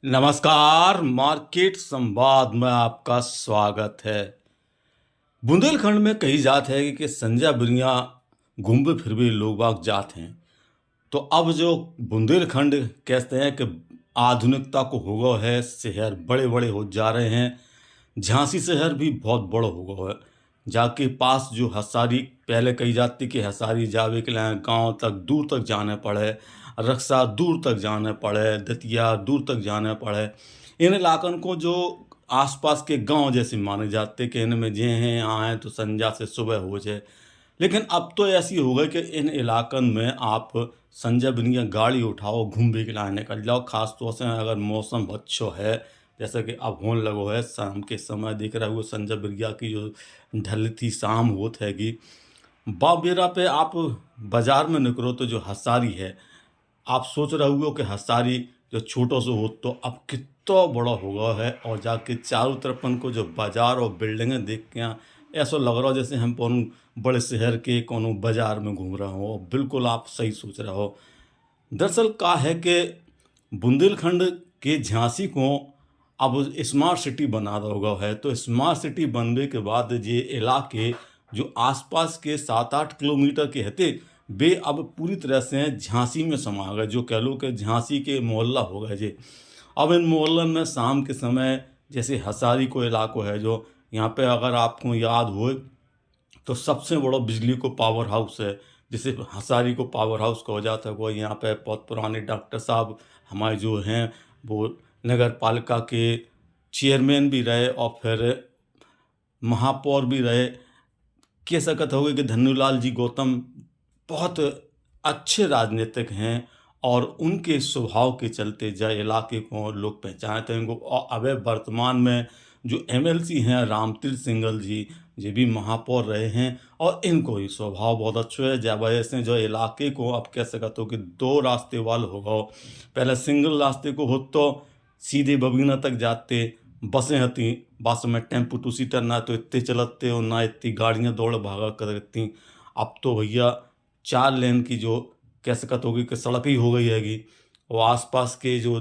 नमस्कार, मार्केट संवाद में आपका स्वागत है। बुंदेलखंड में कही जात है कि संजय बिनिया घूमे फिरवे लोग बाग जात हैं। तो अब जो बुंदेलखंड कहते हैं कि आधुनिकता को हो गया है, शहर बड़े बड़े हो जा रहे हैं। झांसी शहर भी बहुत बड़ा हो गया है। जाके पास जो हसारी पहले कही जाती कि हसारी जावे के लिए गांव तक दूर तक जाने पड़े, रक्षा दूर तक जाने पड़े, दतिया दूर तक जाने पड़े। इन इलाकन को जो आसपास के गांव जैसे माने जाते कि इनमें जे हैं आए तो संध्या से सुबह हो जाए। लेकिन अब तो ऐसी हो गई कि इन इलाकन में आप संजय बिनिया गाड़ी उठाओ, घूमने के लिए निकल जाओ। खास तौर से अगर मौसम अच्छो है, जैसे कि अब होने लगो है शाम के समय दिख रहा है वो संजय बिनिया की जो ढलती शाम होत हैगी। बाबेरा पे आप बाजार में निकलो तो जो हसारी है, आप सोच रहे हो कि हसारी जो छोटो सो हो तो अब कितना बड़ा हो गया है। और जाके चारों तरफ को जो बाजार और बिल्डिंगें देख के यहाँ ऐसा लग रहा हो जैसे हम कोनो बड़े शहर के कोनो बाजार में घूम रहे हो। बिल्कुल आप सही सोच रहे हो। दरअसल का है कि बुंदेलखंड के झांसी को अब स्मार्ट सिटी बना दोगा है। तो स्मार्ट सिटी बनने के बाद ये इलाके जो आसपास के 7-8 किलोमीटर के हते वे अब पूरी तरह से झांसी में समा गए। जो कह लो कि झांसी के मोहल्ला हो गए जे। अब इन मोहल्लन में शाम के समय जैसे हसारी को इलाको है जो यहाँ पे अगर आपको याद हो तो सबसे बड़ा बिजली को पावर हाउस है। जिसे हसारी को पावर हाउस कहा जाता है। वो यहाँ पे बहुत पुराने डॉक्टर साहब हमारे जो हैं वो नगर पालिका के चेयरमैन भी रहे और फिर महापौर भी रहे। कह सकत हो कि धन्नूलाल जी गौतम बहुत अच्छे राजनीतिक हैं और उनके स्वभाव के चलते जय इलाके को लोग पहचानते हैं उनको। और अब वर्तमान में जो एमएलसी हैं रामतीर्थ सिंगल जी, ये भी महापौर रहे हैं और इनको ही स्वभाव बहुत अच्छा है। जय वजह से जो इलाके को अब कह सकते हो कि दो रास्ते वाले हो गए। पहले सिंगल रास्ते को हो तो सीधे बबीना तक जाते बसें हती। बस में टेम्पो टू सीटर ना तो इतने चलते और ना इतनी गाड़ियाँ दौड़ भागा करती। अब तो भैया 4 लेन की जो कह सकत होगी कि सड़क ही हो गई हैगी। और आसपास के जो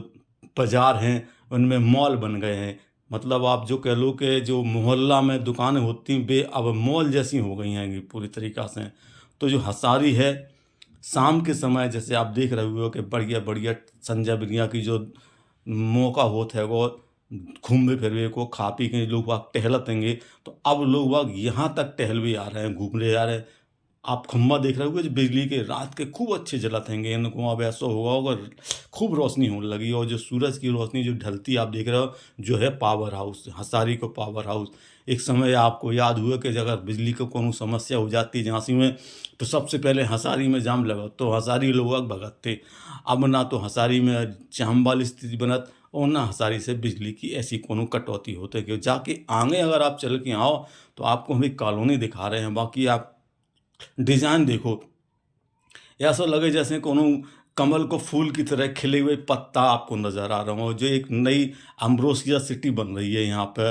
बाजार हैं उनमें मॉल बन गए हैं। मतलब आप जो कह लो कि जो मोहल्ला में दुकानें होती वे अब मॉल जैसी हो गई हैं पूरी तरीक़ा से। तो जो हसारी है शाम के समय जैसे आप देख रहे हो कि बढ़िया बढ़िया संजय बिनिया की जो मौका होता है वो घूमने फिरवे को खा पी के लोग वहाँ टहलतेंगे। तो अब लोग वहाँ यहाँ तक टहल भी आ रहे हैं, घूमने आ रहे हैं। आप खम्बा देख रहे हो जो बिजली के रात के खूब अच्छे जलत हैंगे। इनको अब ऐसा होगा खूब रोशनी होने लगी। और जो सूरज की रोशनी जो ढलती आप देख रहे हो जो है पावर हाउस, हसारी को पावर हाउस। एक समय आपको याद हुआ कि अगर बिजली को कोनो समस्या हो जाती झांसी में तो सबसे पहले हसारी में जाम लगा तो हसारी लोग भगतते। अब ना तो हसारी में जाम वाली स्थिति बनत और ना हसारी से बिजली की ऐसी कोनो कटौती होती कि जाके आगे अगर आप चल के आओ तो आपको हम एक कॉलोनी दिखा रहे हैं। बाकी आप डिज़ाइन देखो, ऐसा लगे जैसे कोनो कमल को फूल की तरह खिले हुए पत्ता आपको नज़र आ रहा हो। जो एक नई अम्ब्रोसिया सिटी बन रही है यहाँ पे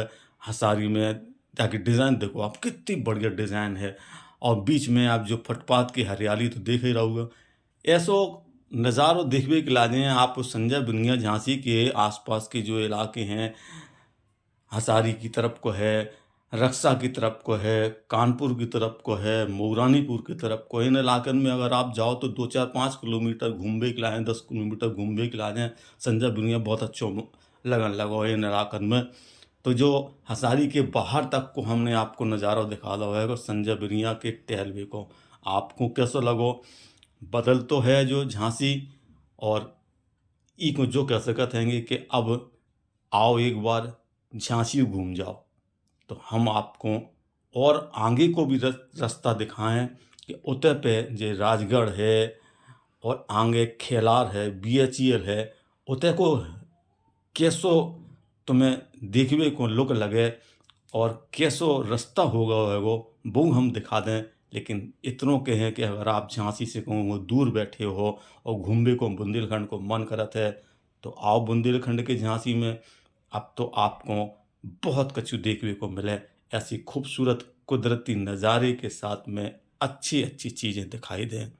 हसारी में। ताकि डिज़ाइन देखो आप कितनी बढ़िया डिज़ाइन है। और बीच में आप जो फुटपाथ की हरियाली तो देख ही रहोगे। ऐसो नज़ारों देखने के लाने हैं आप संजय बिनिया झांसी के आसपास के जो इलाके हैं हसारी की तरफ को है, रक्षा की तरफ को है, कानपुर की तरफ को है, मोगरानीपुर की तरफ को। इन इलाकन में अगर आप जाओ तो 2-4-5 किलोमीटर घूमने के लाए 10 किलोमीटर घूमने के लाए संजय बिनिया बहुत अच्छो लगन लगो इन इलाकन में। तो जो हसारी के बाहर तक को हमने आपको नज़ारा दिखा दो है संजय बिनिया के टहलवे को। आपको कैसा लगो? बदल तो है जो झांसी और ई को जो कह सकत हैंगे कि अब आओ एक बार झांसी घूम जाओ। तो हम आपको और आगे को भी रास्ता दिखाएं कि उतर पे जे राजगढ़ है और आगे खेलार है, बीएचईएल है। उतर को कैसो तुम्हें देखने को लुक लगे और कैसो रास्ता होगा है वो हम दिखा दें। लेकिन इतनों के हैं कि अगर आप झांसी से कहूँ दूर बैठे हो और घूमने को बुंदेलखंड को मन करत है तो आओ बुंदेलखंड के झांसी में। अब तो आपको बहुत कछु देखने को मिले। ऐसी खूबसूरत कुदरती नज़ारे के साथ में अच्छी अच्छी चीज़ें दिखाई दें।